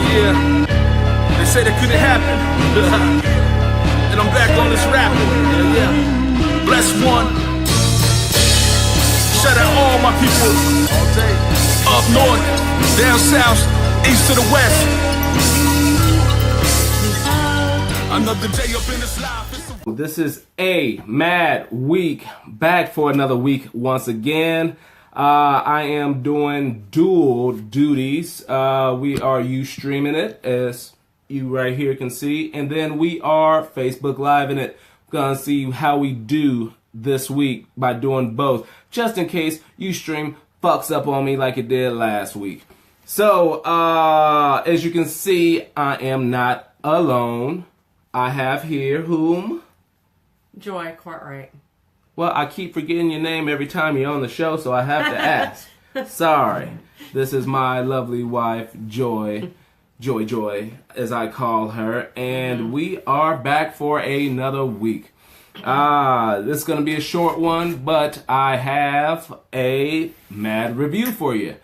Yeah, they say that couldn't happen. And I'm back on this rapping. Yeah. Bless one. Shout out all my people. Up north, down south, east to the west. Another day up in this life. This is a mad week, back for another week once again. I am doing dual duties. We are you streaming it, as you right here can see, and then we are Facebook Live in it. Gonna see how we do this week by doing both, just in case you stream fucks up on me like it did last week. So, as you can see, I am not alone. I have here whom? Joy Cortright. Well, I keep forgetting your name every time you're on the show, so I have to ask. Sorry. This is my lovely wife, Joy, as I call her, and we are back for another week. This is going to be a short one, but I have a mad review for you.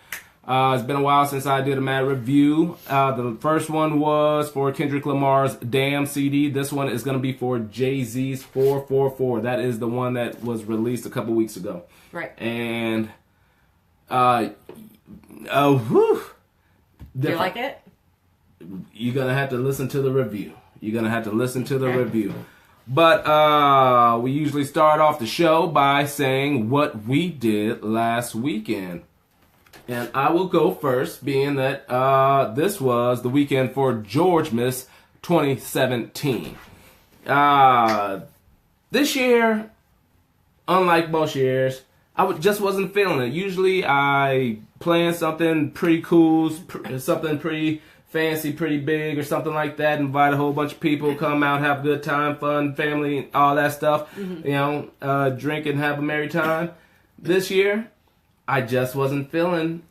It's been a while since I did a mad review. The first one was for Kendrick Lamar's Damn CD. This one is going to be for Jay-Z's 444. That is the one that was released a couple weeks ago. Right. And, Do you like it? You're going to have to listen to the review. But we usually start off the show by saying what we did last weekend. And I will go first, being that this was the weekend for Georgemas 2017. This year, unlike most years, I just wasn't feeling it. Usually I plan something pretty cool, something pretty fancy, pretty big, or something like that. Invite a whole bunch of people, come out, have a good time, fun, family, all that stuff. Mm-hmm. You know, drink and have a merry time. This year, I just wasn't feeling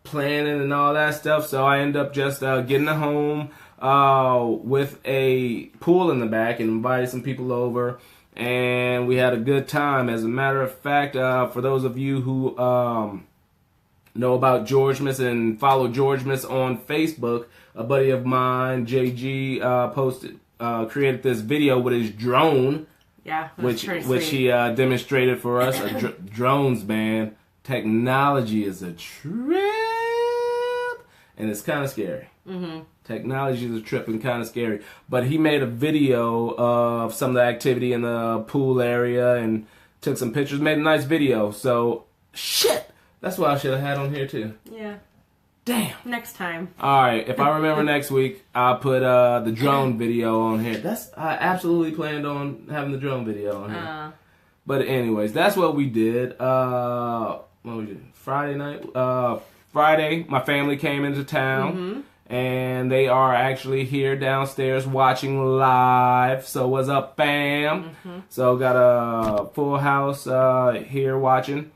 planning and all that stuff, so I ended up just getting a home with a pool in the back and invited some people over, and we had a good time. As a matter of fact, for those of you who know about Georgemas and follow Georgemas on Facebook, a buddy of mine, JG, created this video with his drone. Yeah, which he demonstrated for us. Drones, man. Technology is a trip, and it's kind of scary. Mm-hmm. Technology is a trip and kind of scary. But he made a video of some of the activity in the pool area and took some pictures, made a nice video. So, shit, that's what I should have had on here too. Yeah. Damn. Next time. All right, if I remember next week, I'll put the drone video on here. I absolutely planned on having the drone video on here. But anyways, that's what we did. What was it? Friday night? Friday, my family came into town, and they are actually here downstairs watching live. So what's up, fam? Mm-hmm. So got a full house here watching.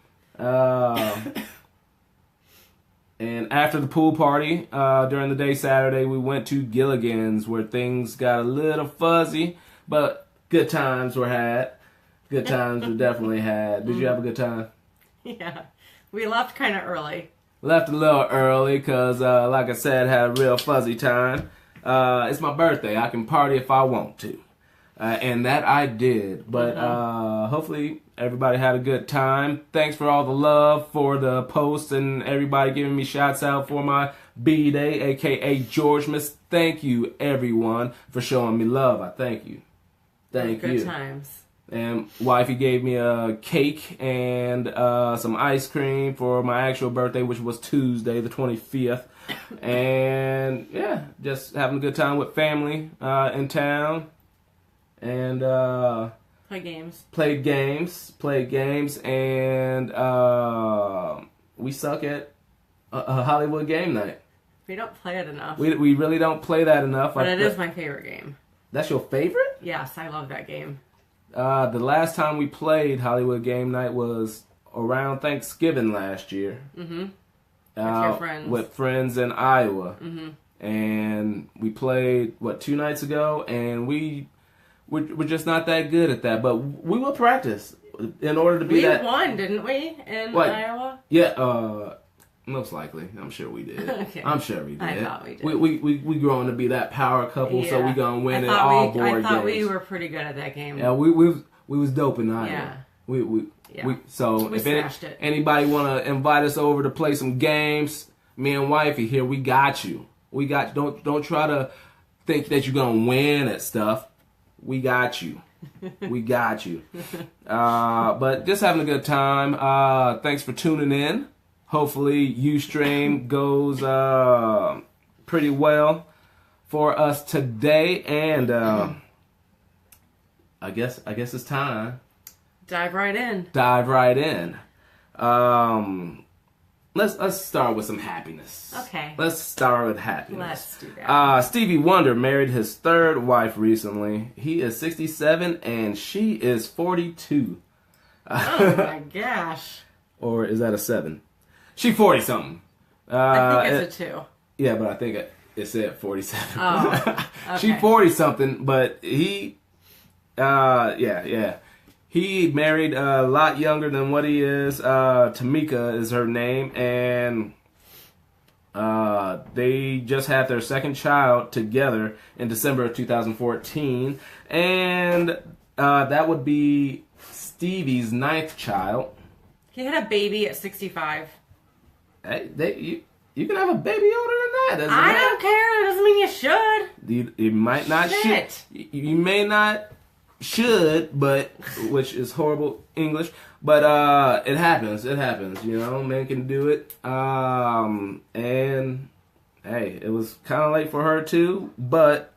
And after the pool party, during the day Saturday, we went to Gilligan's, where things got a little fuzzy, but good times were had. Good times were definitely had. Did you have a good time? Yeah. We left kind of early. Left a little early because, like I said, had a real fuzzy time. It's my birthday. I can party if I want to. And that I did. But hopefully everybody had a good time. Thanks for all the love for the posts and everybody giving me shouts out for my B-Day, a.k.a. Georgemas. Thank you, everyone, for showing me love. I thank you. Thank you. Good times. And wifey gave me a cake and some ice cream for my actual birthday, which was Tuesday, the 25th. And yeah, just having a good time with family in town. And played games, and we suck at Hollywood game night. We don't play it enough. We really don't play that enough. But it is my favorite game. That's your favorite? Yes, I love that game. The last time we played Hollywood Game Night was around Thanksgiving last year. Mm-hmm. With your friends. With friends in Iowa. Mm-hmm. And we played, 2 nights ago? And we're just not that good at that. But we will practice in order to be we that. We won, didn't we, in Iowa? Yeah, Most likely. I'm sure we did. Okay. I'm sure we did. I thought we did. We growing to be that power couple, so we gonna win at I all board games. thought we were pretty good at that game. Yeah, we was dope in that. Yeah. So smashed it. Anybody want to invite us over to play some games, me and wifey here, we got you. Don't try to think that you're gonna win at stuff. We got you. We got you. But just having a good time. Thanks for tuning in. Hopefully Ustream goes pretty well for us today, and I guess it's time. Dive right in. Let's start with some happiness. Okay. Let's start with happiness. Let's do that. Stevie Wonder married his third wife recently. He is 67 and she is 42. Oh my gosh. Or is that a 7? She 40 something. I think it's a 2. Yeah, but I think it said 47. Oh, okay. She 40 something, but he, yeah. He married a lot younger than what he is. Tamika is her name, and they just had their second child together in December of 2014, and that would be Stevie's 9th child. He had a baby at 65. Hey, you can have a baby older than that. I don't care. It doesn't mean you should. You might not should. You may not should, but which is horrible English. But it happens. It happens. You know, men can do it. And hey, it was kind of late for her too. But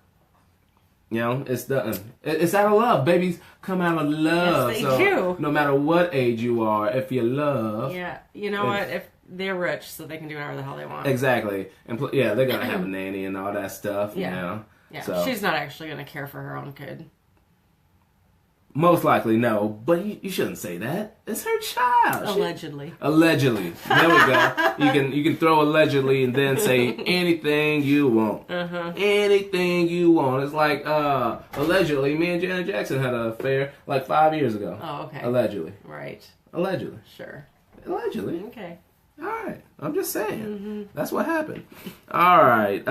you know, it's done. It's out of love. Babies come out of love. Yes, they do. No matter what age you are, if you love. Yeah. You know what? If they're rich, so they can do whatever the hell they want. Exactly. And they're gonna have a nanny and all that stuff. Yeah. You know? Yeah. So, she's not actually gonna care for her own kid. Most likely no, but you shouldn't say that. It's her child. Allegedly. Allegedly. There we go. You can throw allegedly and then say anything you want. Uh-huh. Anything you want. It's like allegedly me and Janet Jackson had an affair like 5 years ago. Oh, okay. Allegedly. Right. Allegedly. Sure. Allegedly. Okay. All right. I'm just saying. That's what happened. All right.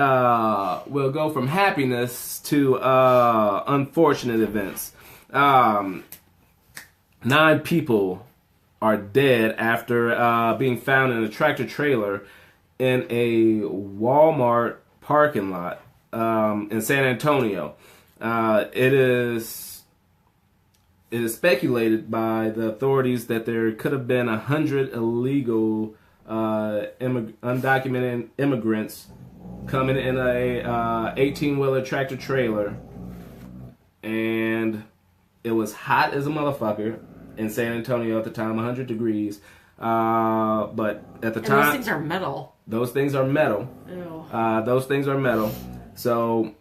We'll go from happiness to unfortunate events. 9 people are dead after being found in a tractor trailer in a Walmart parking lot in San Antonio. It is speculated by the authorities that there could have been 100 illegal undocumented immigrants coming in a 18-wheeler tractor trailer, and it was hot as a motherfucker in San Antonio at the time, 100 degrees. But at the time, those things are metal. Those things are metal. Ew. Those things are metal. So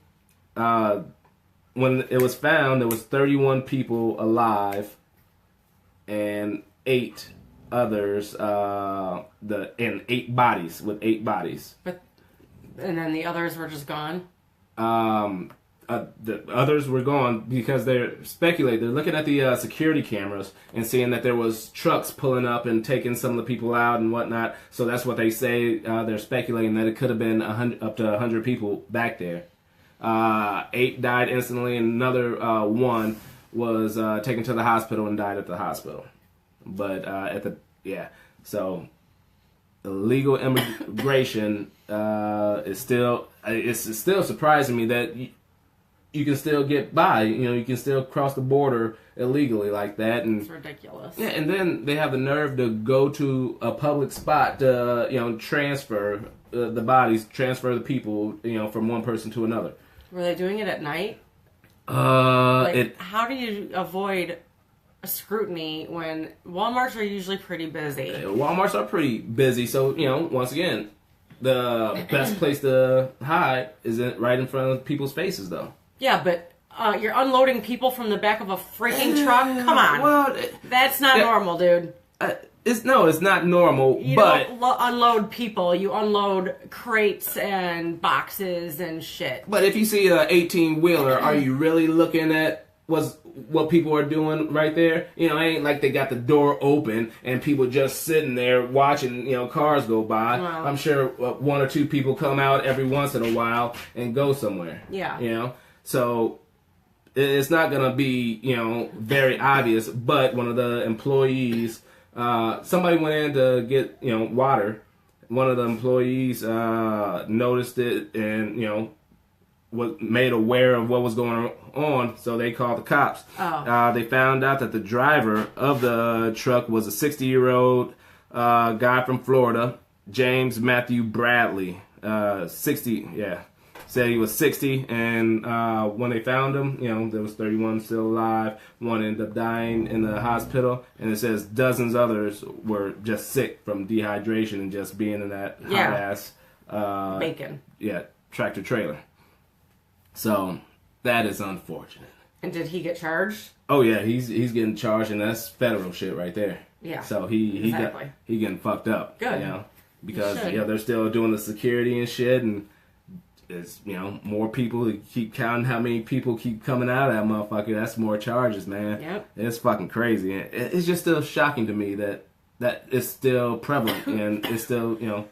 when it was found, there was 31 people alive and 8 others. And 8 bodies with 8 bodies. And then the others were just gone. The others were gone because they're looking at the security cameras and seeing that there was trucks pulling up and taking some of the people out and whatnot. So that's what they say. They're speculating that it could have been up to 100 people back there. 8 died instantly, and another 1 was taken to the hospital and died at the hospital. But so illegal immigration is still surprising me that you can still get by. You know, you can still cross the border illegally like that. And it's ridiculous. Yeah, and then they have the nerve to go to a public spot to, transfer the bodies, transfer the people, from one person to another. Were they doing it at night? How do you avoid scrutiny when Walmarts are usually pretty busy? Walmarts are pretty busy, so, once again, the best place to hide is right in front of people's faces, though. Yeah, but you're unloading people from the back of a freaking truck? Come on. Well, that's not normal, dude. It's not normal, you but... You don't unload people. You unload crates and boxes and shit. But if you see an 18-wheeler, are you really looking at was what people are doing right there. You know, it ain't like they got the door open and people just sitting there watching, you know, cars go by. Wow. I'm sure one or two people come out every once in a while and go somewhere. Yeah. You know, so it's not going to be, you know, very obvious, but one of the employees, somebody went in to get, you know, water. One of the employees noticed it and, you know, was made aware of what was going on, so they called the cops. They found out that the driver of the truck was a 60-year-old guy from Florida, James Matthew Bradley. 60, yeah. Said he was 60, and when they found him, you know, there was 31 still alive. One ended up dying in the hospital, and it says dozens others were just sick from dehydration and just being in that hot-ass bacon. Yeah, tractor trailer. So that is unfortunate. And did he get charged? Oh yeah, he's getting charged, and that's federal shit right there. Yeah. So he getting fucked up. Good. You know, because they're still doing the security and shit, and it's, you know, more people who keep counting how many people keep coming out of that motherfucker. That's more charges, man. Yep. It's fucking crazy. It's just still shocking to me that it's still prevalent and it's still, you know,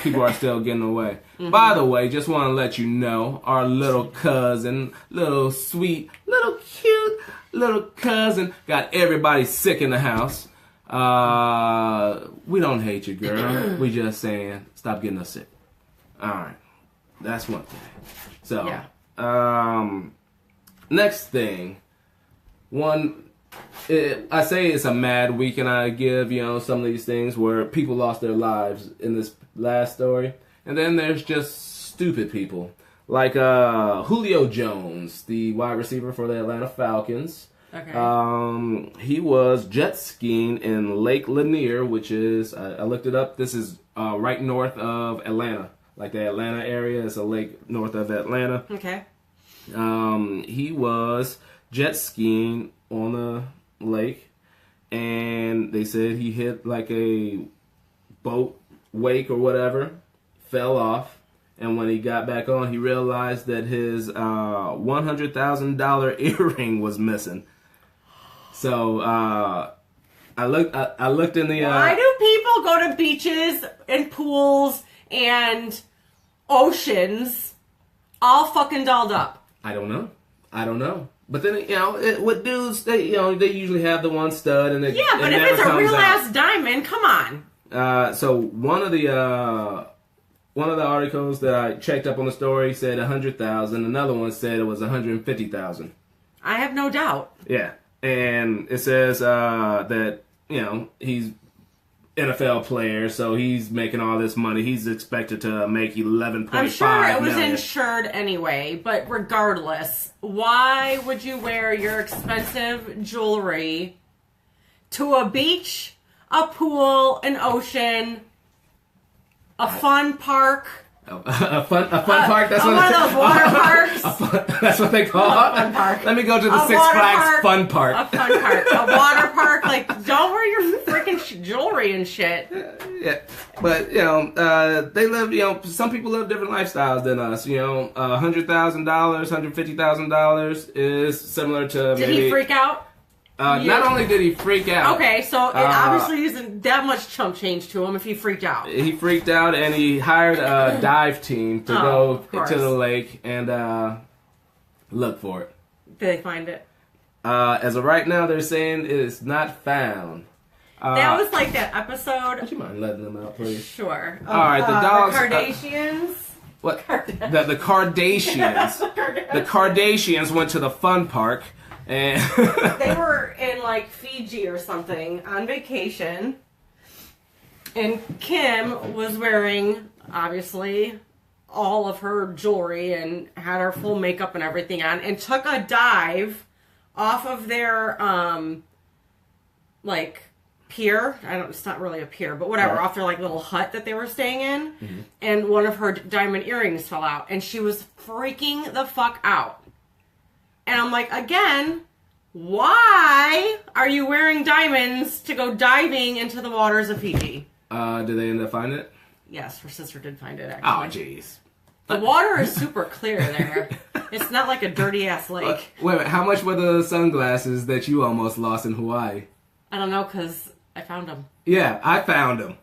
people are still getting away. Mm-hmm. By the way, just want to let you know, our little cousin, little sweet, little cute, little cousin, got everybody sick in the house. We don't hate you, girl. We just saying, stop getting us sick. All right. That's one thing. So, next thing. I say it's a mad week, and I give, you know, some of these things where people lost their lives in this last story. And then there's just stupid people. Like Julio Jones, the wide receiver for the Atlanta Falcons. Okay. He was jet skiing in Lake Lanier, which is, I looked it up, this is right north of Atlanta. Like the Atlanta area, it's a lake north of Atlanta. Okay. He was jet skiing on the lake, and they said he hit like a boat wake or whatever, fell off, and when he got back on, he realized that his $100,000 earring was missing. So I looked in the. Why do people go to beaches and pools and oceans all fucking dolled up? I don't know. But then, you know, with dudes, they usually have the one stud, and but if it's a real ass diamond, come on. So one of the articles that I checked up on the story said 100,000. Another one said it was 150,000. I have no doubt. Yeah, and it says that, you know, he's NFL player, so he's making all this money. He's expected to make 11.5 I'm sure it was million. insured anyway, but regardless, why would you wear your expensive jewelry to a beach, a pool, an ocean, a fun park? A fun park? That's one of those water parks? That's what they call it? Fun park. Let me go to the Six Flags Fun Park. A fun park. A water park. Like, don't wear your freaking jewelry and shit. Yeah. But, you know, they live, you know, some people live different lifestyles than us. You know, $100,000, $150,000 is similar to Did he freak out? Not only did he freak out. Okay, so it obviously isn't that much chump change to him if he freaked out. He freaked out, and he hired a dive team to go to the lake and look for it. Did they find it? As of right now, they're saying it is not found. That was like that episode. Would you mind letting them out, please? Sure. All right, the dogs. The Kardashians. What? The Kardashians. The Kardashians went to the fun park. And they were in like Fiji or something on vacation, and Kim was wearing obviously all of her jewelry and had her full makeup and everything on, and took a dive off of their like pier. It's not really a pier, but whatever, off their like little hut that they were staying in, and one of her diamond earrings fell out, and she was freaking the fuck out. And I'm like, again, why are you wearing diamonds to go diving into the waters of Fiji? Did they end up finding it? Yes, her sister did find it, actually. Oh, jeez. The water is super clear there. It's not like a dirty ass lake. Wait a minute, how much were the sunglasses that you almost lost in Hawaii? I don't know, because I found them. Yeah, I found them.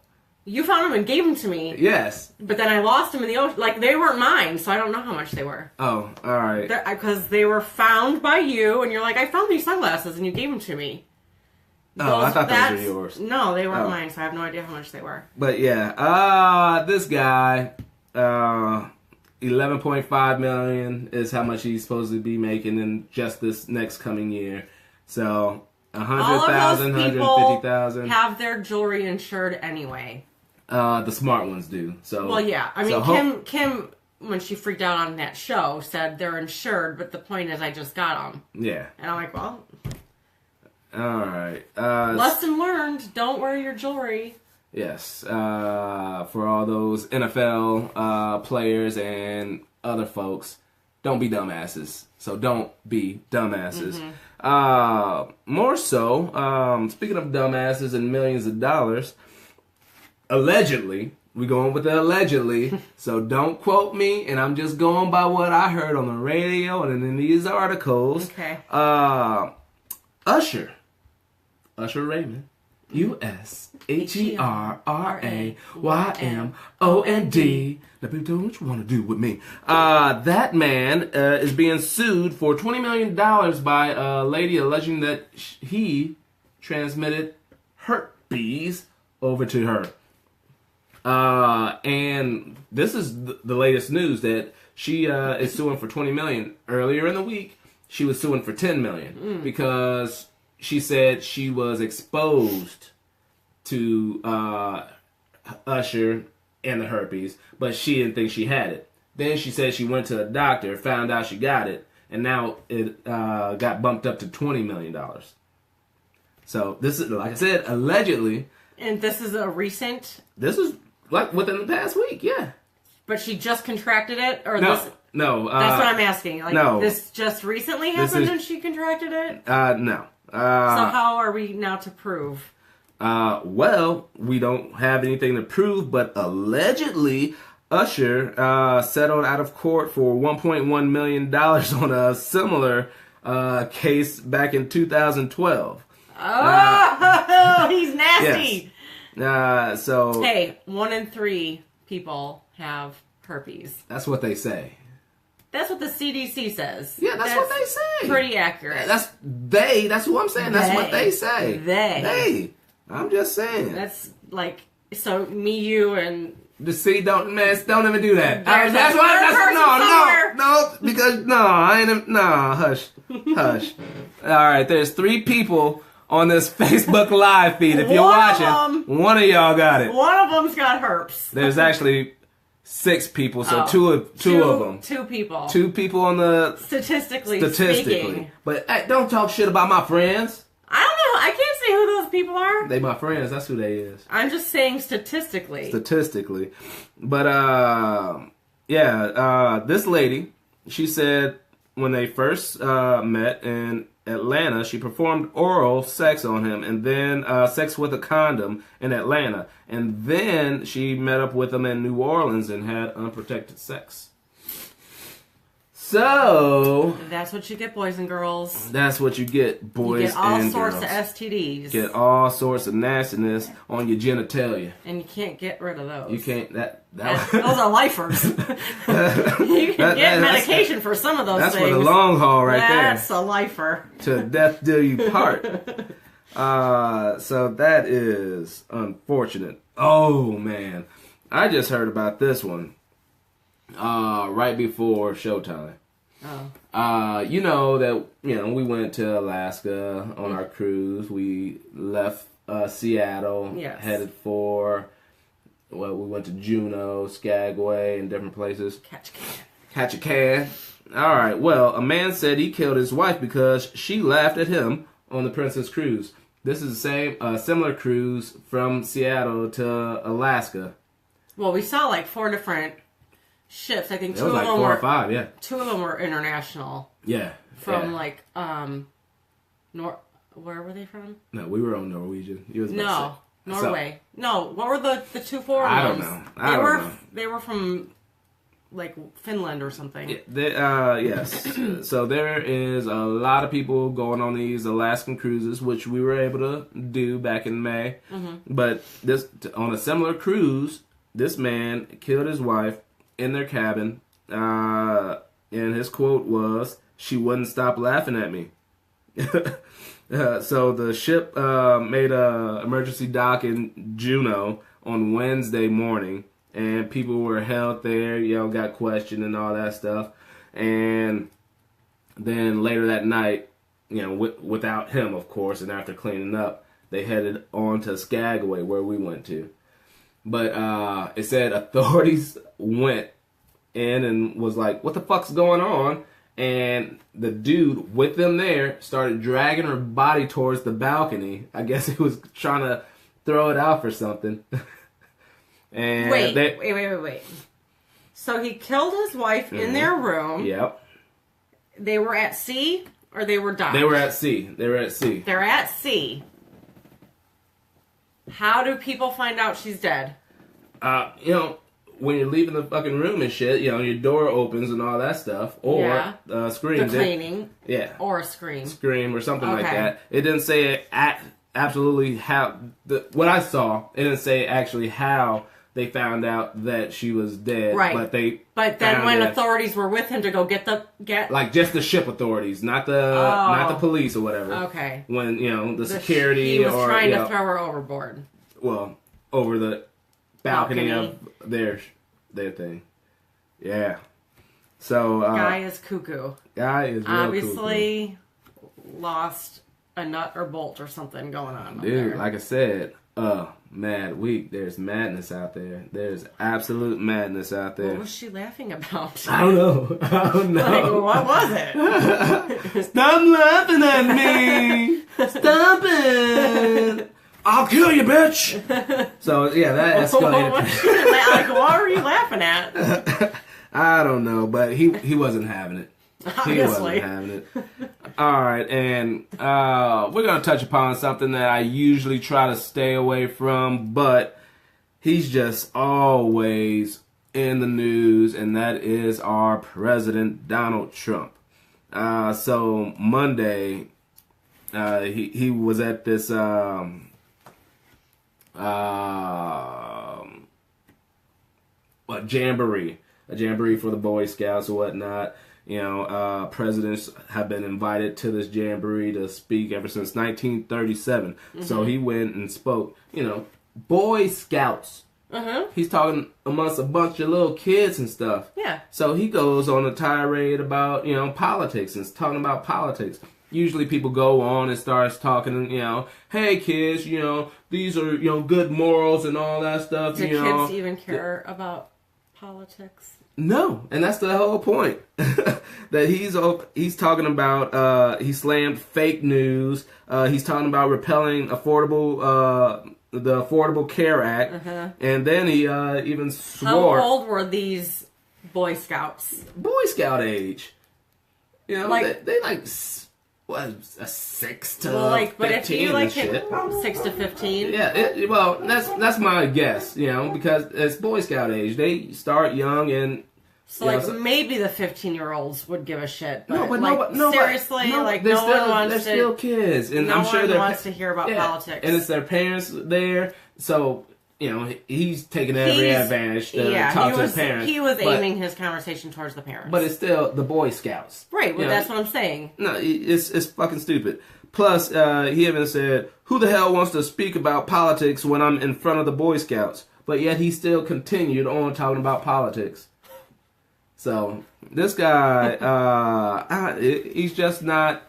You found them and gave them to me. Yes. But then I lost them in the ocean. Like, they weren't mine, so I don't know how much they were. Oh, all right. Because they were found by you, and you're like, I found these sunglasses, and you gave them to me. I thought those were yours. No, they weren't mine, so I have no idea how much they were. But yeah, this guy, 11.5 million is how much he's supposed to be making in just this next coming year. So 100,000, 150,000. Have their jewelry insured anyway. The smart ones do. So well, yeah. I mean, Kim, when she freaked out on that show, said they're insured, but the point is, I just got them. Yeah. And I'm like, well. All right. Lesson learned: don't wear your jewelry. Yes. For all those NFL players and other folks, don't be dumbasses. So don't be dumbasses. More so, speaking of dumbasses and millions of dollars, allegedly, we're going with the allegedly, so don't quote me, and I'm just going by what I heard on the radio and in these articles. Okay. Usher Raymond, USHERRAYMOND. Now, people tell me what you want to do with me. That man is being sued for $20 million by a lady alleging that he transmitted herpes over to her. And this is the latest news that she is suing for $20 million. Earlier in the week, she was suing for $10 million because she said she was exposed to Usher and the herpes, but she didn't think she had it. Then she said she went to a doctor, found out she got it, and now it got bumped up to $20 million. So this is, like I said, allegedly. And this is a recent. This is like within the past week, yeah. But she just contracted it, or no, this? No. That's what I'm asking. Like, no. This just recently happened, and she contracted it. No. So how are we now to prove? Well, we don't have anything to prove, but allegedly, Usher settled out of court for $1.1 million on a similar case back in 2012. Oh, he's nasty. Yes. So hey, 1 in 3 people have herpes. That's what they say. That's what the CDC says. Yeah, that's what they say. Pretty accurate. That's who I'm saying. That's what they say. They. I'm just saying. That's like, so me, you, and... The C, don't even do that. That's hush. All right, there's 3 people on this Facebook Live feed. If you're watching, one of y'all got it. One of them's got herpes. There's actually 6 people, so two of them. 2 people. 2 people on the... Statistically speaking. But hey, don't talk shit about my friends. I don't know. I can't say who those people are. They my friends. That's who they is. I'm just saying statistically. But, this lady, she said when they first met in Atlanta, she performed oral sex on him and then sex with a condom in Atlanta. And then she met up with him in New Orleans and had unprotected sex. So... That's what you get, boys and girls. That's what you get, boys and girls. You get all sorts of STDs. Get all sorts of nastiness on your genitalia. And you can't get rid of those. You can't... Those are lifers. You can get medication for some of those things. That's for the long haul right there. That's a lifer. To death do you part. So that is unfortunate. Oh, man. I just heard about this one. Right before showtime. You know that we went to Alaska on our cruise. We left Seattle, headed for we went to Juneau, Skagway, and different places. Catch a can. All right. Well, a man said he killed his wife because she laughed at him on the Princess Cruise. This is the same similar cruise from Seattle to Alaska. Well, we saw like 4 different ships. I think 2 of them 4 or 5, yeah. 2 of them were international. Yeah. From where were they from? No, we were on Norwegian. Norway. So, no, what were the 2 foreign I ones? don't know. They were from like Finland or something. Yes. So there is a lot of people going on these Alaskan cruises, which we were able to do back in May. But this on a similar cruise, this man killed his wife in their cabin, and his quote was, "She wouldn't stop laughing at me." So the ship made a emergency dock in Juneau on Wednesday morning, and people were held there, got questioned and all that stuff. And then later that night, without him, of course, and after cleaning up, they headed on to Skagway, where we went to. But it said authorities went in and was like, "What the fuck's going on?" And the dude with them there started dragging her body towards the balcony. I guess he was trying to throw it out for something. And wait. So he killed his wife in their room. Yep. They were at sea, or they were docked? They were at sea. They're at sea. How do people find out she's dead? When you're leaving the fucking room and shit, your door opens and all that stuff. Or screams. The cleaning. Yeah. Or a scream. Scream or something like that. It didn't say absolutely how... what I saw, it didn't say actually how they found out that she was dead. Right. But then when authorities were with him to go get... Like just the ship authorities, not the police or whatever. Okay. When, the security he was or... trying to throw her overboard. Well, over the... balcony of their thing. Yeah. So guy is cuckoo. Guy is real obviously cuckoo. Lost a nut or bolt or something going on. Dude, there. like I said, mad week. There's madness out there. There's absolute madness out there. What was she laughing about? I don't know. Like, what was it? Stop laughing at me. Stop it. I'll kill you, bitch! So, yeah, that escalated. What were you laughing at? I don't know, but he wasn't having it. Obviously. He wasn't having it. Alright, and we're going to touch upon something that I usually try to stay away from, but he's just always in the news, and that is our President Donald Trump. So, Monday, he was at this... a jamboree for the Boy Scouts or whatnot. Presidents have been invited to this jamboree to speak ever since 1937. So he went and spoke. Boy Scouts. He's talking amongst a bunch of little kids and stuff. Yeah. So he goes on a tirade about politics and talking about politics. Usually people go on and starts talking, hey kids, these are, good morals and all that stuff. Do kids even care about politics? No, and that's the whole point. That he's talking about, he slammed fake news. He's talking about repelling the Affordable Care Act. And then he even swore. How old were these Boy Scouts? Boy Scout age. They like... What, a 6 to 15 but if you and shit. 6 to 15, yeah. That's my guess. Because it's Boy Scout age. They start young and. So maybe the 15-year-olds would give a shit. But seriously, no one wants they're still kids, and no I'm sure one wants to hear about politics. And it's their parents there, so. He's taking every advantage to talk to his parents. He was aiming his conversation towards the parents. But it's still the Boy Scouts. Right, well, that's what I'm saying. No, it's fucking stupid. Plus, he even said, who the hell wants to speak about politics when I'm in front of the Boy Scouts? But yet he still continued on talking about politics. So, this guy, he's just not,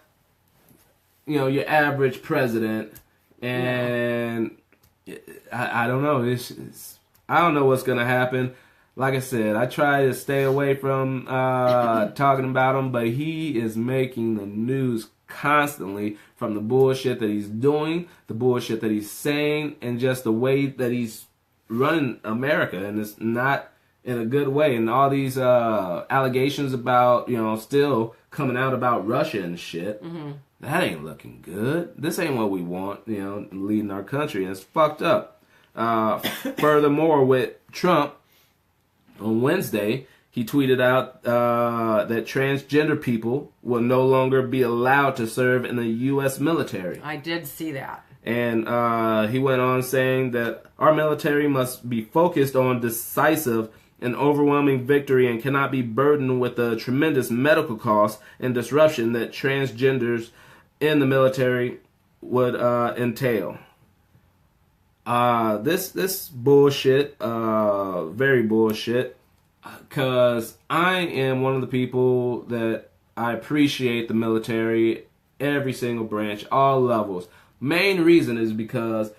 your average president. And... I don't know. I don't know what's going to happen. Like I said, I try to stay away from talking about him, but he is making the news constantly from the bullshit that he's doing, the bullshit that he's saying, and just the way that he's running America. And it's not in a good way. And all these allegations about, still coming out about Russia and shit. That ain't looking good. This ain't what we want, leading our country. And it's fucked up. Furthermore, with Trump, on Wednesday, he tweeted out that transgender people will no longer be allowed to serve in the U.S. military. I did see that. And he went on saying that our military must be focused on decisive and overwhelming victory and cannot be burdened with the tremendous medical costs and disruption that transgenders in the military would entail. This bullshit, very bullshit, because I am one of the people that I appreciate the military, every single branch, all levels. Main reason is because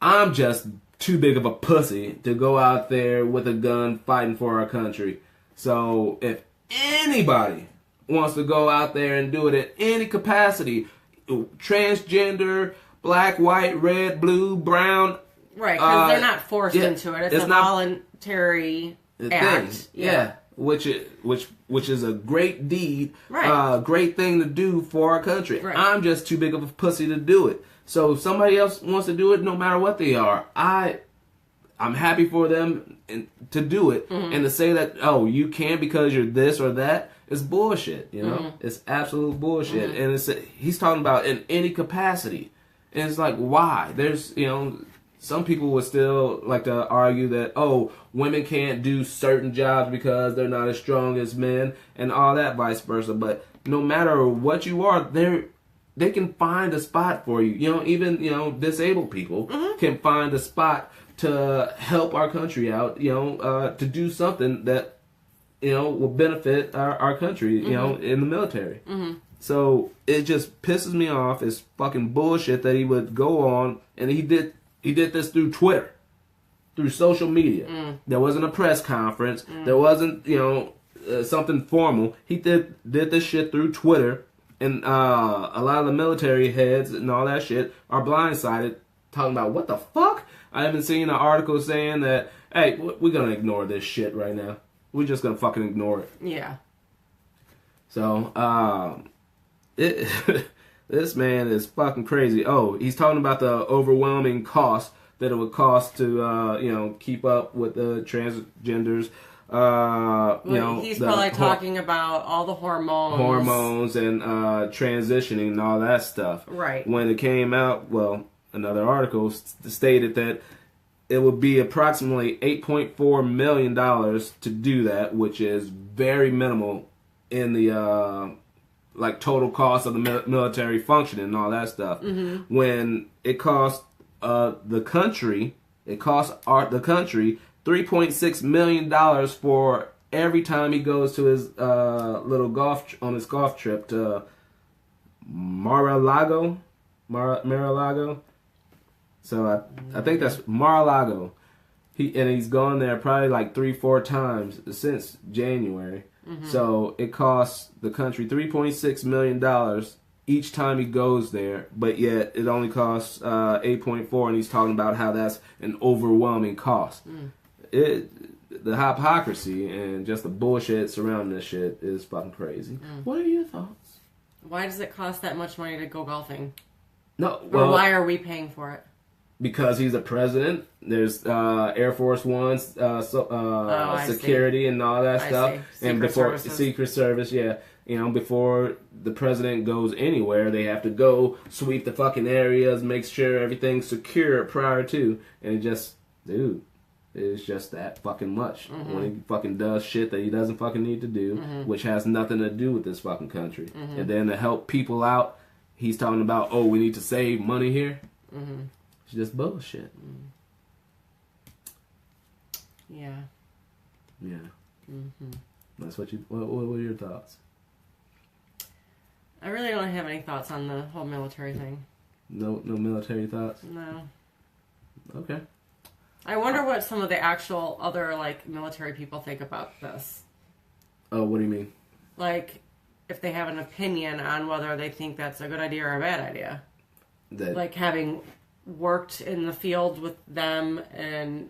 I'm just too big of a pussy to go out there with a gun fighting for our country. So if anybody wants to go out there and do it in any capacity, transgender, black, white, red, blue, brown. Right, because they're not forced into it. It's a voluntary act. Yeah. Which is a great deed, right. Great thing to do for our country. Right. I'm just too big of a pussy to do it. So if somebody else wants to do it, no matter what they are, I'm happy for them to do it. Mm-hmm. And to say that, oh, you can't because you're this or that, is bullshit, you know? Mm-hmm. It's absolute bullshit. Mm-hmm. And he's talking about in any capacity. And it's like, why? There's, some people would still like to argue that, oh, women can't do certain jobs because they're not as strong as men and all that, vice versa. But no matter what you are, they can find a spot for you. Even disabled people can find a spot to help our country out, to do something that, will benefit our country, in the military. Mm-hmm. So it just pisses me off. It's fucking bullshit that he would go on, and he did this through Twitter, through social media. There wasn't a press conference. There wasn't, something formal. He did this shit through Twitter, and a lot of the military heads and all that shit are blindsided, talking about what the fuck. I haven't seen an article saying that, hey, we're gonna ignore this shit right now. We're just gonna fucking ignore it. Yeah. So, this man is fucking crazy. Oh, he's talking about the overwhelming cost that it would cost to, keep up with the transgenders. He's probably talking about all the hormones and transitioning and all that stuff. Right. When it came out, well, another article stated that it would be approximately $8.4 million to do that, which is very minimal in the total cost of the military functioning and all that stuff. Mm-hmm. When it costs the country $3.6 million for every time he goes to his little golf trip to Mar-a-Lago. So I think that's Mar-a-Lago. He's gone there probably like 3-4 times since January. Mm-hmm. So it costs the country $3.6 million each time he goes there, but yet it only costs 8.4, and he's talking about how that's an overwhelming cost. The hypocrisy and just the bullshit surrounding this shit is fucking crazy. What are your thoughts? Why does it cost that much money to go golfing? No, or why are we paying for it? Because he's a president. There's Air Force One security and all that stuff. And before Secret Service, yeah. Before the president goes anywhere, they have to go sweep the fucking areas, make sure everything's secure prior to. And it just, dude, it's just that fucking much. Mm-hmm. When he fucking does shit that he doesn't fucking need to do, which has nothing to do with this fucking country. Mm-hmm. And then to help people out, he's talking about, oh, we need to save money here. Mm-hmm. It's just bullshit. Yeah. Yeah. Mm-hmm. That's what were your thoughts? I really don't have any thoughts on the whole military thing. No military thoughts? No. Okay. I wonder what some of the actual other, military people think about this. Oh, what do you mean? If they have an opinion on whether they think that's a good idea or a bad idea. Having worked in the field with them, and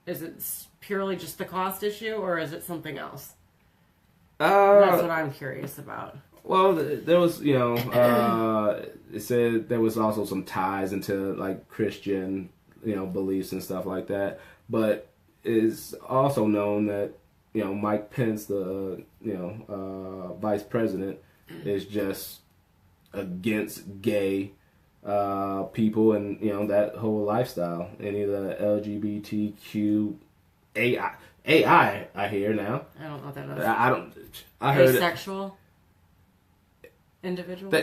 is it purely just the cost issue, or is it something else? That's what I'm curious about. Well, there was, it said there was also some ties into, Christian, beliefs and stuff like that. But it's also known that, Mike Pence, the vice president, is just against gay people and that whole lifestyle. Any of the LGBTQ AI I hear now. I don't know what that is. I heard asexual individuals.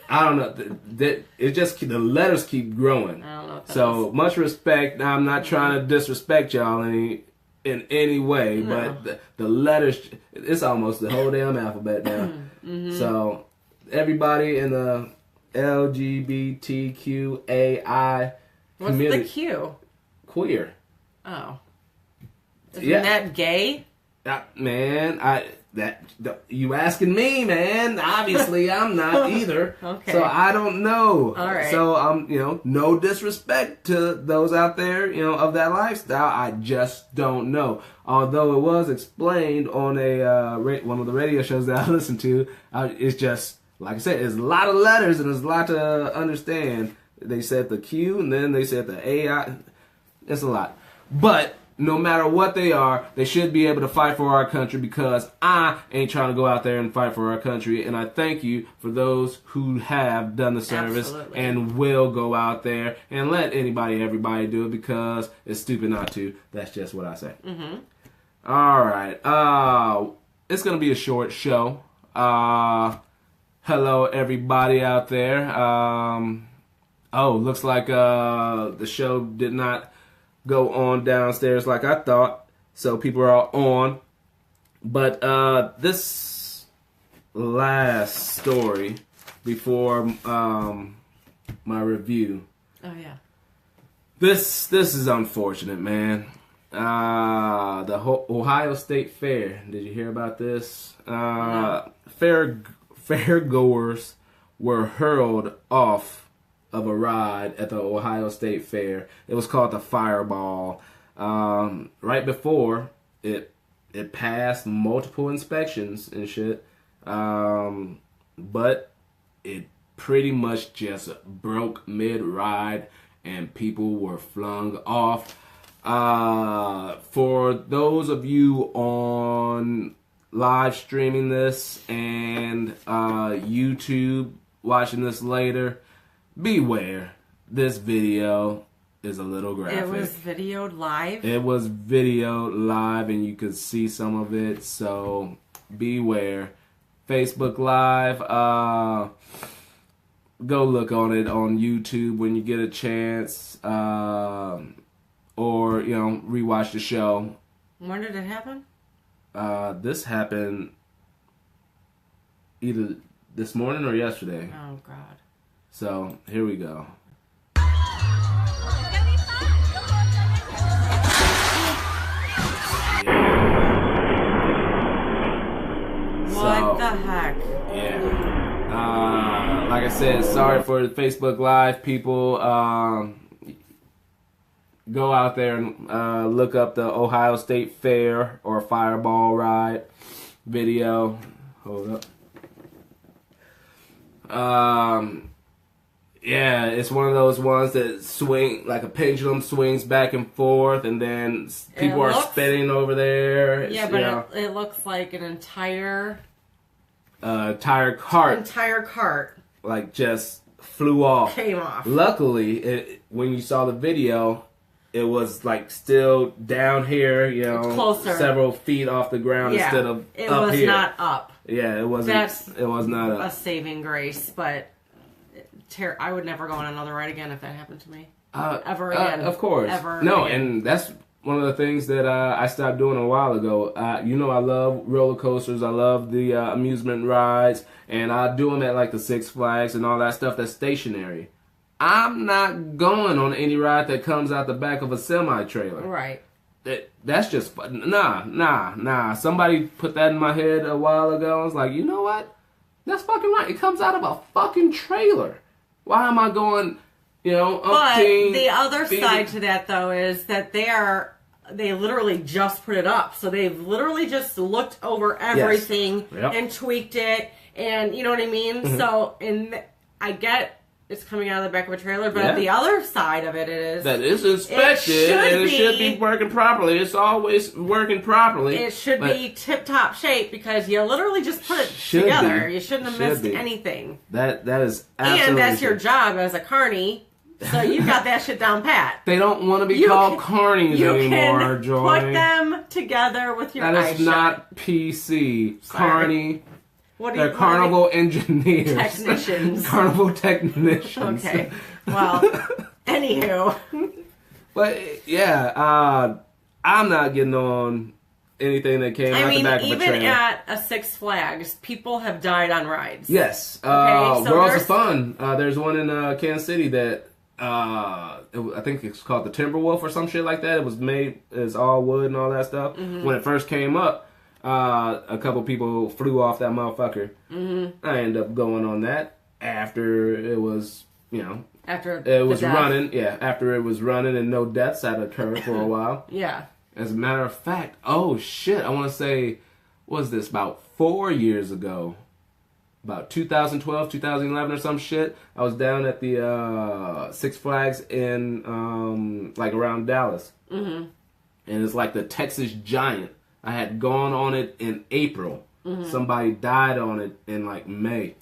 I don't know. That it just the letters keep growing. I don't know what that so is. much respect. I'm not trying to disrespect y'all in any way, but the letters, it's almost the whole damn alphabet now. So everybody in the LGBTQAI What's community, the Q? queer. Oh. Isn't that gay? You asking me, man. Obviously, I'm not either. Okay. So I don't know. All right. So no disrespect to those out there, of that lifestyle. I just don't know. Although it was explained on a one of the radio shows that I listen to, it's just like I said, it's a lot of letters and there's a lot to understand. They said the Q and then they said the AI. It's a lot, but no matter what they are, they should be able to fight for our country because I ain't trying to go out there and fight for our country. And I thank you for those who have done the service and will go out there and let everybody do it because it's stupid not to. That's just what I say. All right. It's going to be a short show. Hello, everybody out there. Looks like the show did not go on downstairs like I thought, so people are on. But this last story before my review. Oh yeah. This is unfortunate, man. The Ohio State Fair. Did you hear about this? No. Fairgoers were hurled off of a ride at the Ohio State Fair. It was called the Fireball. Right before it passed multiple inspections and shit. But it pretty much just broke mid-ride and people were flung off. For those of you on live streaming this and YouTube watching this later, beware, this video is a little graphic. It was videoed live? It was videoed live and you could see some of it, so beware. Facebook Live, go look on it on YouTube when you get a chance, or, rewatch the show. When did it happen? This happened either this morning or yesterday. Oh, God. So, here we go. What the heck? Yeah. Like I said, sorry for the Facebook Live people. Go out there and look up the Ohio State Fair or Fireball Ride video. Hold up. Yeah, it's one of those ones that swing like a pendulum, swings back and forth, and then people are spinning over there. Yeah, but it looks like an entire cart like just flew off, came off. Luckily, when you saw the video, it was like still down here, closer, several feet off the ground instead of up here. It was not up. Yeah, it wasn't. It was not a saving grace, but I would never go on another ride again if that happened to me. Ever again. Of course. Ever No, again. And that's one of the things that I stopped doing a while ago. I love roller coasters. I love the amusement rides. And I do them at like the Six Flags and all that stuff that's stationary. I'm not going on any ride that comes out the back of a semi-trailer. Right. That's just... Nah. Somebody put that in my head a while ago. I was like, you know what? That's fucking right. It comes out of a fucking trailer. Why am I going, But the other side to that, though, is that they literally just put it up. So they've literally just looked over everything and tweaked it. And you know what I mean? Mm-hmm. So, I get it's coming out of the back of a trailer, but Yeah. the other side of it is that is inspected and it should be working properly. It's always working properly. It should be tip-top shape because you literally just put it Should together. be. You shouldn't have Should missed be. anything. That is absolutely And that's your true. job as a carny, so you got that shit down pat. They don't want to be You called can- carnies You anymore, can Joy. put them together with your That eyes is not shut. PC. Sorry. Carney. What do They're you carnival engineers. Technicians. Carnival technicians. Okay. Well, anywho. But, yeah, I'm not getting on anything that came out the back of a even trailer. at a Six Flags, people have died on rides. Yes. so Worlds there's- of Fun. There's one in Kansas City that I think it's called the Timberwolf or some shit like that. It was made as all wood and all that stuff. Mm-hmm. When it first came up, a couple people flew off that motherfucker. Mm-hmm. I ended up going on that after it was, After it was the death. running. Yeah, after it was running and no deaths had occurred for a while. Yeah. As a matter of fact, oh shit, I want to say, what was this, about 4 years ago? About 2012, 2011 or some shit. I was down at the Six Flags in, around Dallas. Mm-hmm. And it's like the Texas Giant. I had gone on it in April. Mm-hmm. Somebody died on it in, May.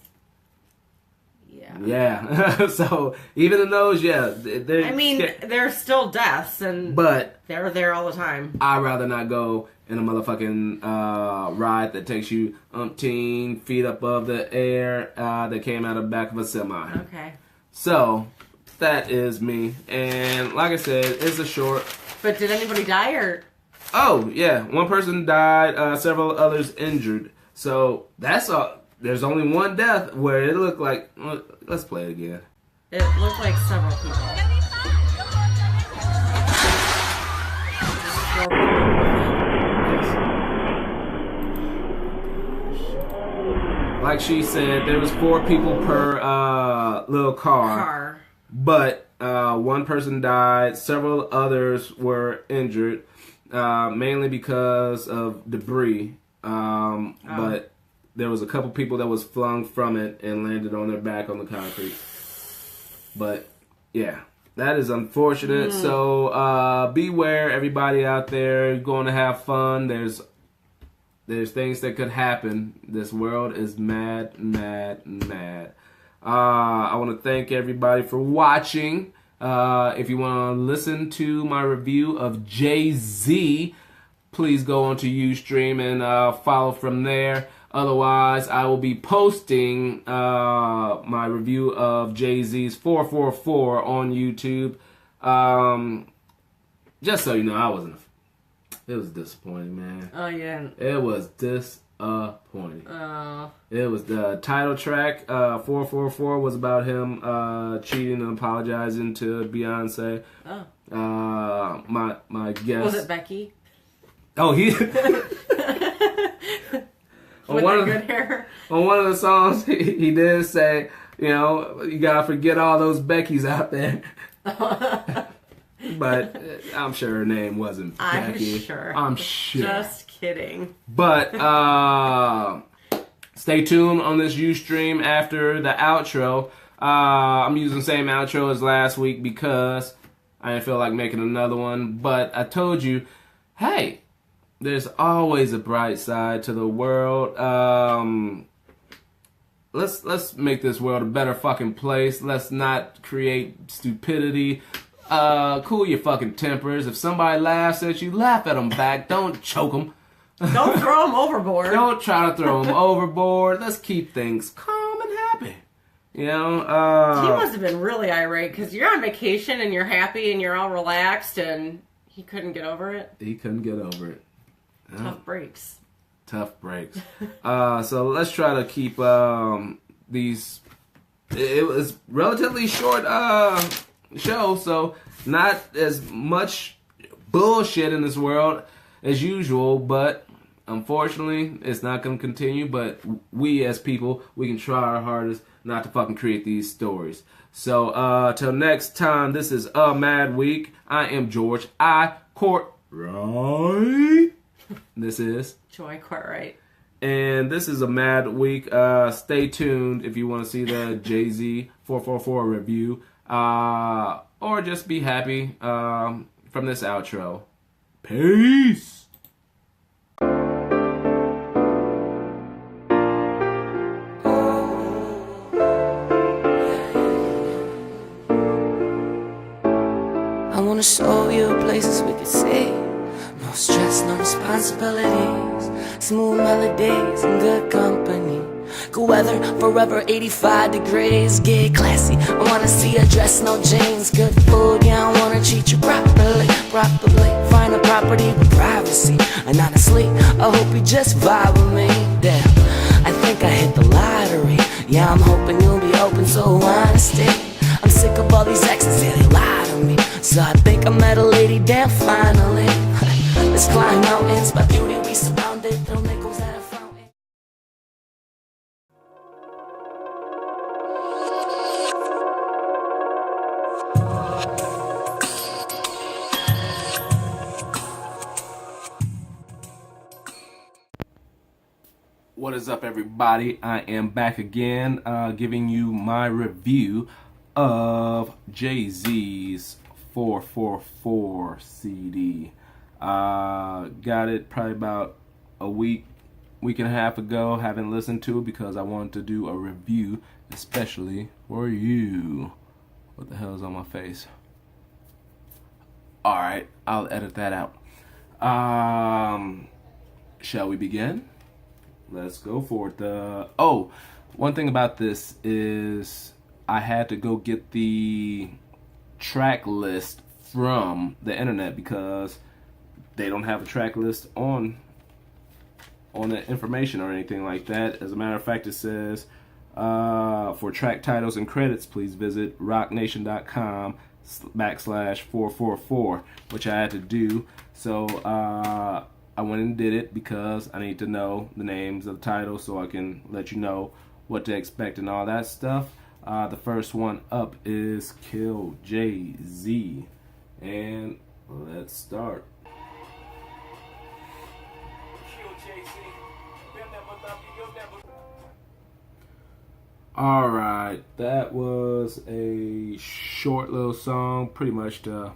Yeah. Yeah. So, even in those, yeah. There's still deaths, and But they're there all the time. I'd rather not go in a motherfucking ride that takes you umpteen feet above the air that came out of the back of a semi. Okay. So, that is me. And like I said, it's a short. But did anybody die, or? Oh, yeah. One person died, several others injured. So, that's all. There's only one death where it looked like. Well, let's play it again. It looked like several people. Like she said, there was 4 people per little car. But one person died, several others were injured, mainly because of debris. But there was a couple people that was flung from it and landed on their back on the concrete. But yeah, that is unfortunate. So beware, everybody out there. You're going to have fun. There's things that could happen. This world is mad, mad, mad. I want to thank everybody for watching. If you want to listen to my review of Jay-Z, please go onto Ustream and follow from there. Otherwise, I will be posting my review of Jay-Z's 444 on YouTube. Just so you know, it was disappointing, man. Oh, yeah. It was disappointing. Oh. It was the title track. 444 was about him cheating and apologizing to Beyonce. Oh. My guess. Was it Becky? Oh, he. With the good hair? On one of the songs, he did say, you gotta forget all those Beckys out there. But I'm sure her name wasn't Becky. I'm sure. Just kidding. But stay tuned on this Ustream after the outro. I'm using the same outro as last week because I didn't feel like making another one. But I told you, hey, there's always a bright side to the world. Let's make this world a better fucking place. Let's not create stupidity. Cool your fucking tempers. If somebody laughs at you, laugh at them back. Don't choke them. Don't throw them overboard. Don't try to throw them overboard. Let's keep things calm and happy. You know? He must have been really irate because you're on vacation and you're happy and you're all relaxed and he couldn't get over it. He couldn't get over it. Tough breaks. Tough breaks. So let's try to keep these. It was relatively short show, so not as much bullshit in this world as usual, but unfortunately it's not going to continue. But we as people, we can try our hardest not to fucking create these stories. So till next time, this is A Mad Week. I am George I. Cortright. This is Joy Cortright. And this is a mad week. Stay tuned if you want to see the Jay-Z 444 review. Or just be happy from this outro. Peace! I wanna show you places we could see. No stress, no responsibilities. Smooth melodies and good company. Good weather, forever 85 degrees. Get classy, I wanna see a dress, no jeans. Good food, yeah, I wanna treat you properly. Find a property with privacy. And honestly, I hope you just vibe with me. Damn, I think I hit the lottery. Yeah, I'm hoping you'll be open to honesty. I'm sick of all these exes, yeah, they lie to me. So I think I met a lady, damn, finally. Let's climb mountains, by beauty we surrounded. Throw nickels at a fountain. What is up, everybody? I am back again, giving you my review of Jay-Z's 444 CD. Got it probably about a week and a half ago. Haven't listened to it because I wanted to do a review especially for you. What the hell is on my face? Alright, I'll edit that out. Shall we begin? Let's go for it. One thing about this is I had to go get the track list from the internet because they don't have a track list on the information or anything like that. As a matter of fact, it says for track titles and credits, please visit rocknation.com/444, which I had to do. So I went and did it because I need to know the names of the titles so I can let you know what to expect and all that stuff. The first one up is Kill Jay-Z. And let's start. Alright, that was a short little song, pretty much to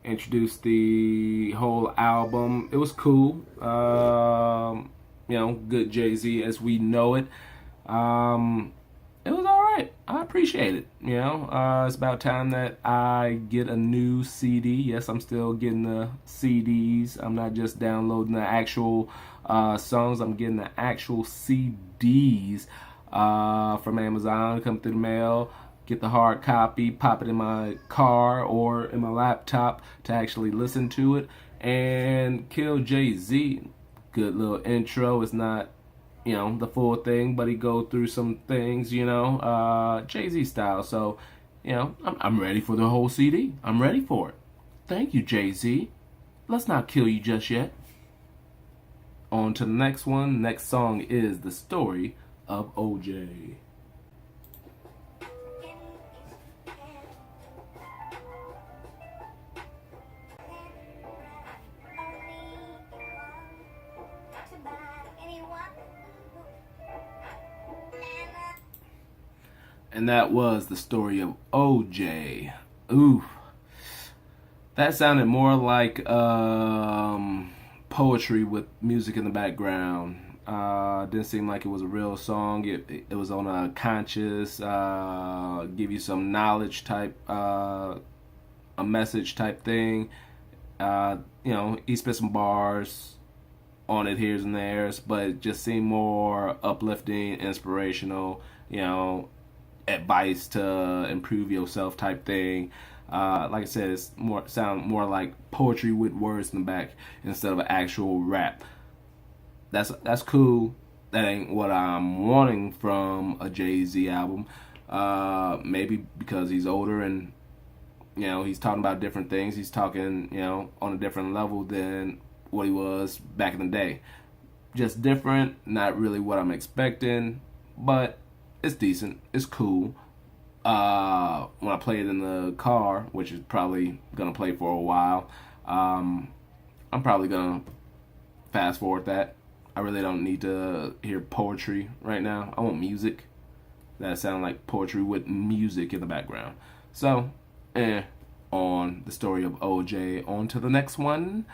introduce the whole album. It was cool. Good Jay-Z as we know it. It was alright. I appreciate it. It's about time that I get a new CD. Yes, I'm still getting the CDs. I'm not just downloading the actual songs. I'm getting the actual CDs from Amazon. Come through the mail. Get the hard copy, pop it in my car or in my laptop to actually listen to it. And Kill Jay-Z, good little intro. It's not, the full thing, but he go through some things, Jay-Z style. So, I'm ready for the whole CD. I'm ready for it. Thank you, Jay-Z. Let's not kill you just yet. On to the next one. Next song is The Story of OJ. And that was The Story of OJ. Ooh. That sounded more like poetry with music in the background. Didn't seem like it was a real song. It was on a conscious, give you some knowledge type, a message type thing. He spit some bars on it here and there, but it just seemed more uplifting, inspirational, advice to improve yourself type thing. Like I said, it's sound more like poetry with words in the back instead of an actual rap. That's cool. That ain't what I'm wanting from a Jay-Z album. Maybe because he's older and he's talking about different things. He's talking on a different level than what he was back in the day. Just different. Not really what I'm expecting, but it's decent. It's cool. When I play it in the car, which is probably gonna play for a while, I'm probably gonna fast forward that I really don't need to hear poetry right now. I want music that sound like poetry with music in the background. So, on the story of OJ, on to the next one.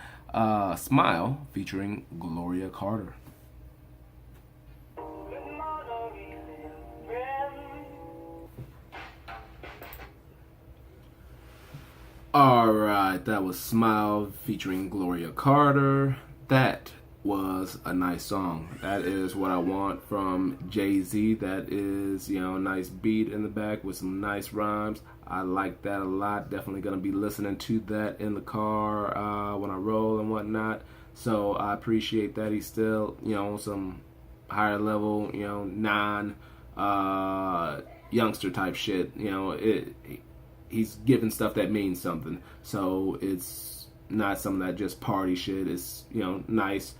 Smile, featuring Gloria Carter. Alright, that was Smile featuring Gloria Carter. That was a nice song. That is what I want from Jay-Z. That is, a nice beat in the back with some nice rhymes. I like that a lot. Definitely going to be listening to that in the car when I roll and whatnot. So I appreciate that he's still, on some higher level, non youngster type shit. He's giving stuff that means something. So it's not something that just party shit. It's, nice,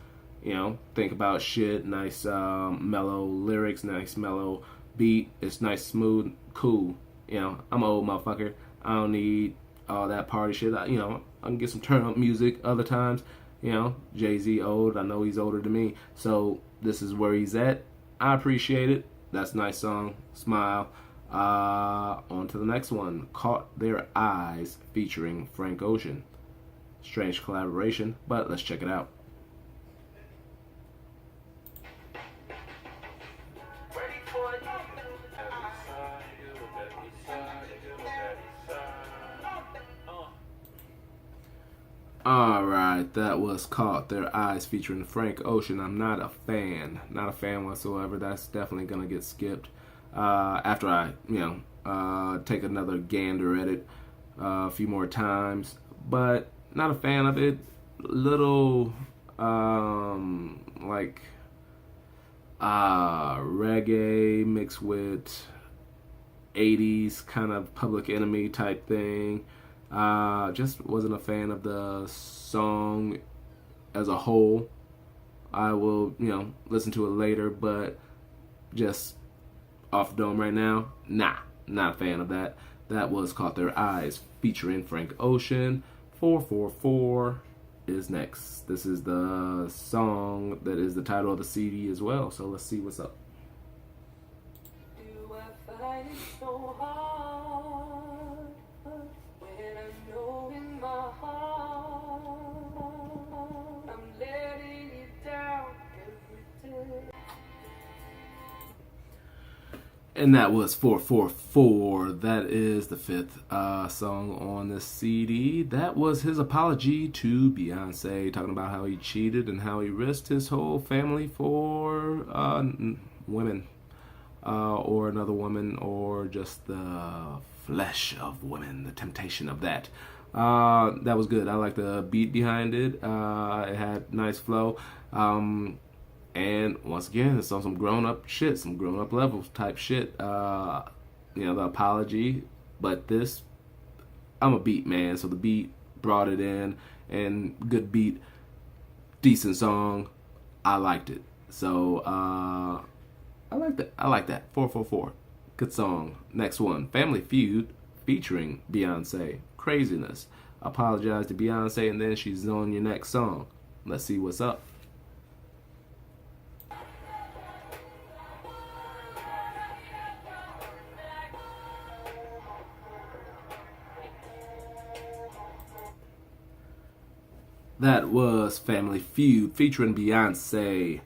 think about shit, nice mellow lyrics, nice mellow beat. It's nice, smooth, cool. I'm an old motherfucker. I don't need all that party shit. I can get some turn up music other times. Jay-Z old. I know he's older than me. So this is where he's at. I appreciate it. That's a nice song. Smile. On to the next one. Caught Their Eyes featuring Frank Ocean. Strange collaboration, but let's check it out. Alright, that was Caught Their Eyes featuring Frank Ocean. I'm not a fan. Not a fan whatsoever. That's definitely going to get skipped. After I, take another gander at it a few more times. But not a fan of it. Little, reggae mixed with 80s kind of Public Enemy type thing. Just wasn't a fan of the song as a whole. I will, listen to it later, but just off the dome right now, not a fan of that. That was Caught Their Eyes featuring Frank Ocean. 444 is next. This is the song that is the title of the CD as well, so let's see what's up. Do I find it so hard when I know in my heart I'm letting you down every day? And that was 444. That is the fifth song on this CD. That was his apology to Beyonce, talking about how he cheated and how he risked his whole family for women, or another woman, or just the flesh of women, the temptation of that. That was good. I like the beat behind it. It had nice flow. And once again, it's on some grown-up shit, some grown-up levels type shit. The apology. But this, I'm a beat man, so the beat brought it in. And good beat, decent song. I liked it. So, I like that. 444. Good song. Next one, Family Feud featuring Beyonce. Craziness. Apologize to Beyonce, and then she's on your next song. Let's see what's up. That was Family Feud featuring Beyonce.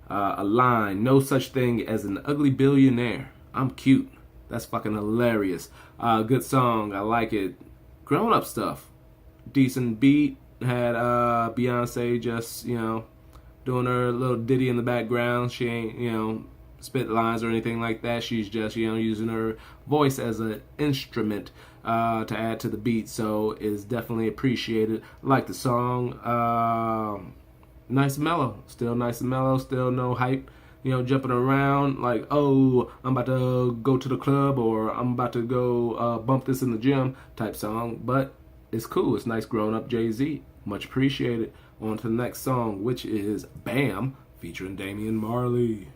A line, no such thing as an ugly billionaire. I'm cute. That's fucking hilarious. Good song. I like it. Grown up stuff. Decent beat. Had Beyonce just, doing her little ditty in the background. She ain't, spit lines or anything like that. She's just, using her voice as an instrument to add to the beat. So it's definitely appreciated. Like the song. Nice and mellow. Still nice and mellow. Still no hype. Jumping around like, oh, I'm about to go to the club or I'm about to go bump this in the gym type song. But it's cool. It's nice grown up Jay-Z. Much appreciated. On to the next song, which is Bam featuring Damian Marley.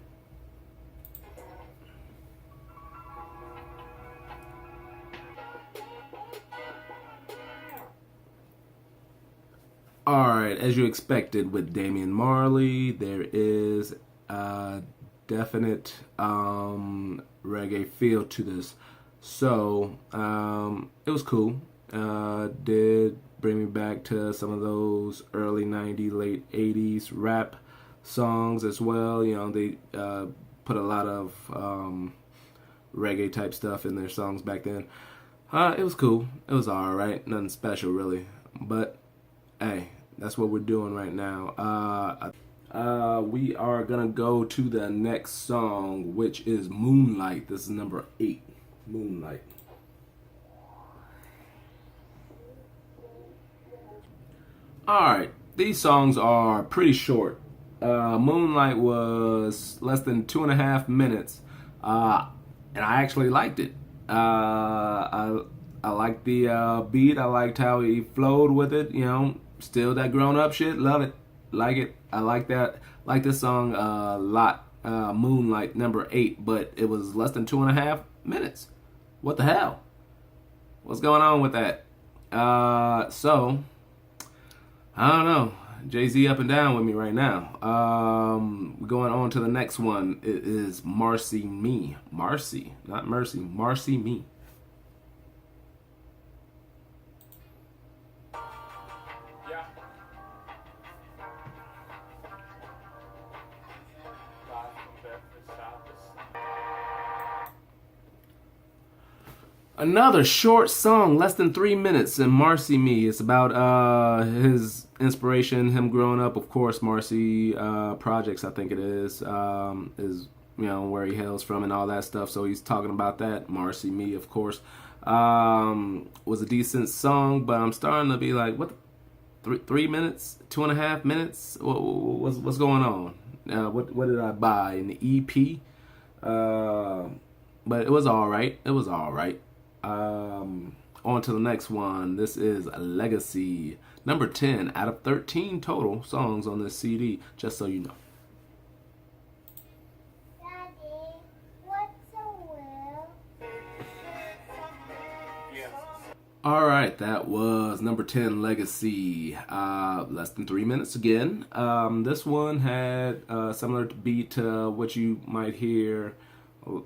Alright, as you expected with Damian Marley, there is a definite reggae feel to this. So, it was cool. Did bring me back to some of those early 90s, late 80s rap songs as well. You know, they put a lot of reggae type stuff in their songs back then. It was cool. It was alright. Nothing special, really. But, hey, that's what we're doing right now. We are gonna go to the next song, which is Moonlight. This is number 8. Moonlight. Alright, these songs are pretty short. Moonlight was less than 2.5 minutes. And I actually liked it. I liked the beat. I liked how he flowed with it. You know, still that grown up shit. Love it. Like it. I like that. Like this song a lot. Moonlight, number 8. But it was less than 2.5 minutes. What the hell? What's going on with that? So, I don't know. Jay-Z up and down with me right now. Going on to the next one. It is Marcy Me. Marcy, not Mercy. Marcy Me. Another short song, less than 3 minutes, and Marcy Me. It's about his inspiration, him growing up. Of course, Marcy Projects, I think it is you know, where he hails from and all that stuff. So he's talking about that. Marcy Me, of course, was a decent song, but I'm starting to be like, what? 3 minutes, 2.5 minutes? What's going on? What did I buy? An EP? But it was all right. It was all right. On to the next one. This is Legacy, number 10 out of 13 total songs on this CD, just so you know. Daddy, what's a will? Alright, that was number 10, Legacy. Less than 3 minutes again. This one had similar beat to what you might hear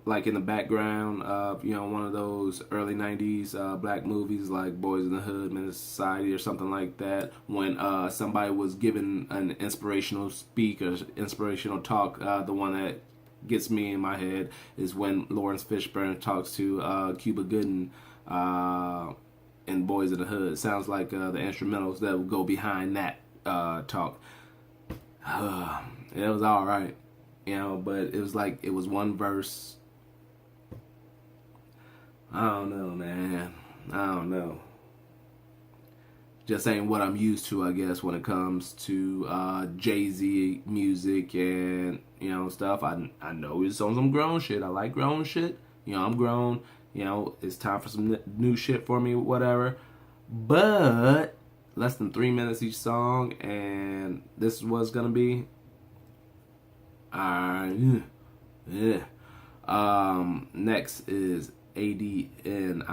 like in the background of, you know, one of those early 90s black movies like Boys in the Hood, Menace to Society or something like that, when somebody was given an inspirational speak or inspirational talk. The one that gets me in my head is when Lawrence Fishburne talks to Cuba Gooding in Boys in the Hood. Sounds like the instrumentals that would go behind that talk. It was all right. You know, but it was like, it was one verse. I don't know, man. I don't know. Just ain't what I'm used to, I guess, when it comes to Jay-Z music and, you know, stuff. I know it's on some grown shit. I like grown shit. You know, I'm grown. You know, it's time for some new shit for me, whatever. But less than 3 minutes each song, and this is what it's gonna be. Next is ADNIS,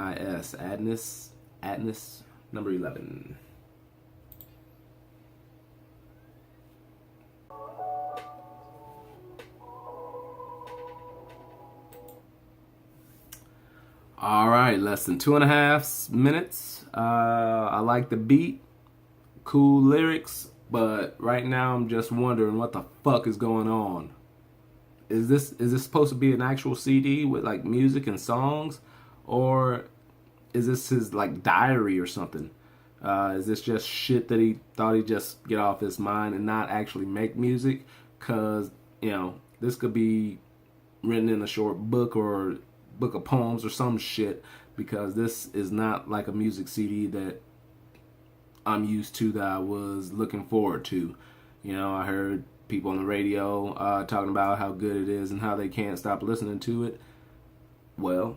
Adnis, number 11. All right, less than 2.5 minutes. I like the beat, cool lyrics. But right now, I'm just wondering what the fuck is going on. Is this supposed to be an actual CD with like music and songs, or is this his like diary or something? Is this just shit that he thought he'd just get off his mind and not actually make music? Cause, you know, this could be written in a short book or book of poems or some shit. Because this is not like a music CD that I'm used to, that I was looking forward to. You know, I heard people on the radio talking about how good it is and how they can't stop listening to it. Well,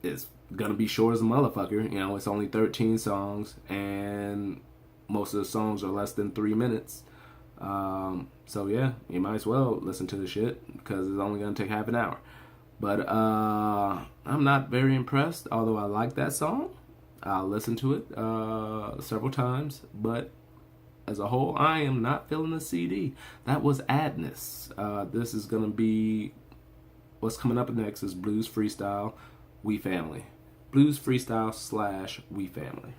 it's gonna be short as a motherfucker. You know, it's only 13 songs, and most of the songs are less than 3 minutes. So yeah, you might as well listen to the shit because it's only gonna take half an hour. But I'm not very impressed, although I like that song. I'll listen to it several times, but as a whole, I am not feeling the CD. That was Adness. This is going to be, what's coming up next is Blues Freestyle, We Family. Blues Freestyle / We Family.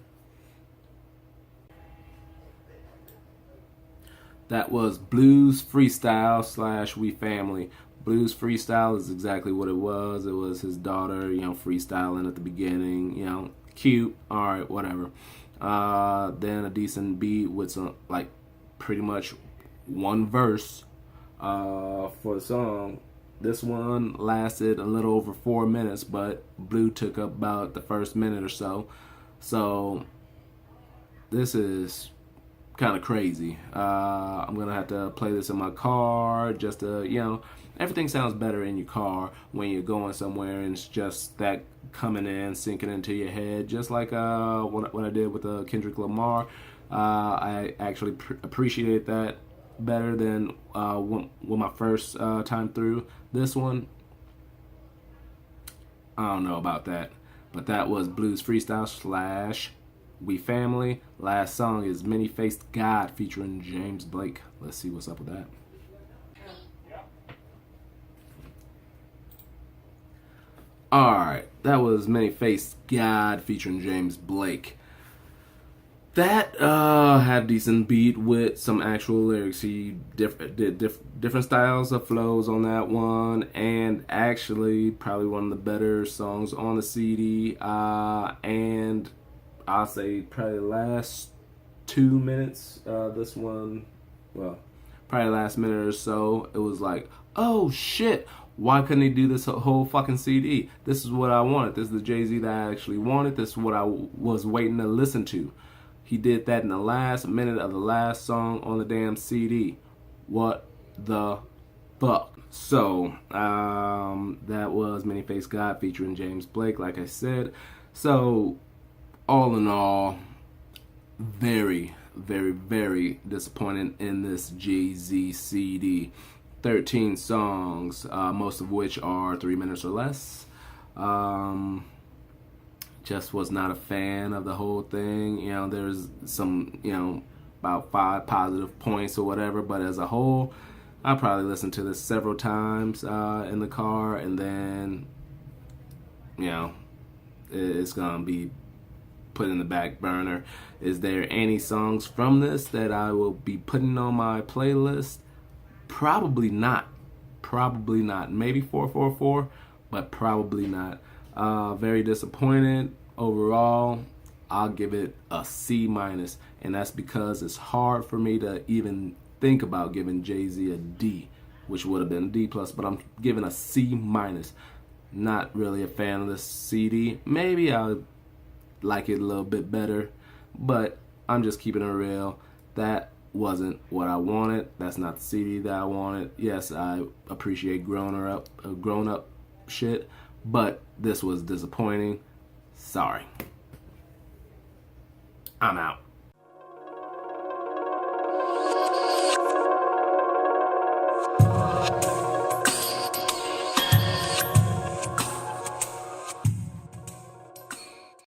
That was Blues Freestyle / We Family. Blues Freestyle is exactly what it was. It was his daughter, freestyling at the beginning, cute, alright, whatever. Then a decent beat with some, pretty much one verse for the song. This one lasted a little over 4 minutes, but Blue took up about the first minute or so. So this is kind of crazy. I'm gonna have to play this in my car just to, everything sounds better in your car when you're going somewhere, and it's just that coming in, sinking into your head, just like what I did with Kendrick Lamar. I actually appreciate that better than with my first time through. This one, I don't know about that, but that was Blues Freestyle / We Family. Last song is Many Faced God featuring James Blake. Let's see what's up with that. Alright, that was Many Faced God featuring James Blake. That had a decent beat with some actual lyrics. He did different styles of flows on that one, and actually probably one of the better songs on the CD. And I'll say probably the last 2 minutes, this one, well, probably the last minute or so, it was like, oh shit, why couldn't he do this whole fucking CD? This is what I wanted. This is the Jay-Z that I actually wanted. This is what I was waiting to listen to. He did that in the last minute of the last song on the damn CD. What the fuck? So, that was Many Faced God featuring James Blake, like I said. So, all in all, very, very, very disappointed in this Jay-Z CD. 13 songs, most of which are 3 minutes or less. Just was not a fan of the whole thing. There's some, about 5 positive points or whatever, but as a whole, I'll probably listen to this several times in the car, and then, it's gonna be put in the back burner. Is there any songs from this that I will be putting on my playlist? Probably not. Probably not. Maybe 444, but probably not. Very disappointed overall. I'll give it a C-, and that's because it's hard for me to even think about giving Jay-Z a D, which would have been a D+, but I'm giving a C-. Not really a fan of this CD. Maybe I'll like it a little bit better, but I'm just keeping it real. That wasn't what I wanted. That's not the CD that I wanted. Yes, I appreciate grown up shit, but this was disappointing. Sorry. I'm out.